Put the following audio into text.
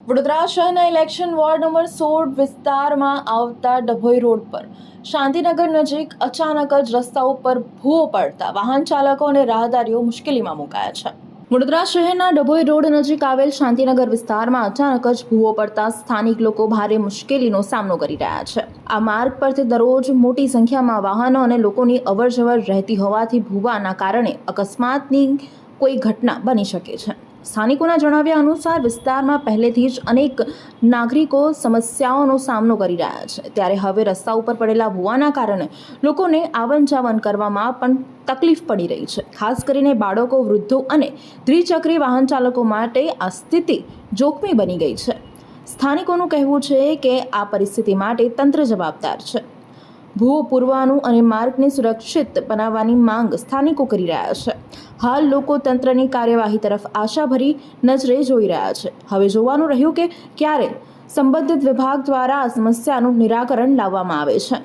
વડોદરા શહેરના election ward number 16 વિસ્તારમાં આવતા ડભોઈ રોડ પર શાંતિનગર નજીક અચાનક જ રસ્તા ઉપર ભૂવો પડતા વાહન ચાલકો અને રાહદારીઓ મુશ્કેલીમાં મુકાયા છે. વડોદરા શહેરના ડભોઈ રોડ નજીક આવેલ શાંતિનગર વિસ્તારમાં અચાનક જ ભૂવો પડતા સ્થાનિક લોકો ભારે મુશ્કેલીનો સામનો કરી રહ્યા છે. આ માર્ગ પરથી દરરોજ મોટી સંખ્યામાં વાહનો અને લોકોની અવરજવર રહેતી હોવાથી ભૂવાના કારણે અકસ્માતની કોઈ ઘટના બની શકે છે. સ્થાનિકોના જણાવ્યા અનુસાર વિસ્તારમાં પહેલેથી જ અનેક નાગરિકો સમસ્યાઓનો સામનો કરી રહ્યા છે, ત્યારે હવે રસ્તા ઉપર પડેલા ભૂવાના કારણે લોકોને આવન જાવન કરવામાં પણ તકલીફ પડી રહી છે. ખાસ કરીને બાળકો, વૃદ્ધો અને દ્વિચક્રી વાહન ચાલકો માટે આ સ્થિતિ જોખમી બની ગઈ છે. સ્થાનિકોનું કહેવું છે કે આ પરિસ્થિતિ માટે તંત્ર જવાબદાર છે. ભૂવો પૂરવાનું અને માર્ગને સુરક્ષિત બનાવવાની માંગ સ્થાનિકો કરી રહ્યા છે. હાલ લોકો તંત્રની કાર્યવાહી તરફ આશાભરી નજરે જોઈ રહ્યા છે. હવે જોવાનું રહ્યું કે ક્યારે સંબંધિત વિભાગ દ્વારા આ સમસ્યાનું નિરાકરણ લાવવામાં આવે છે.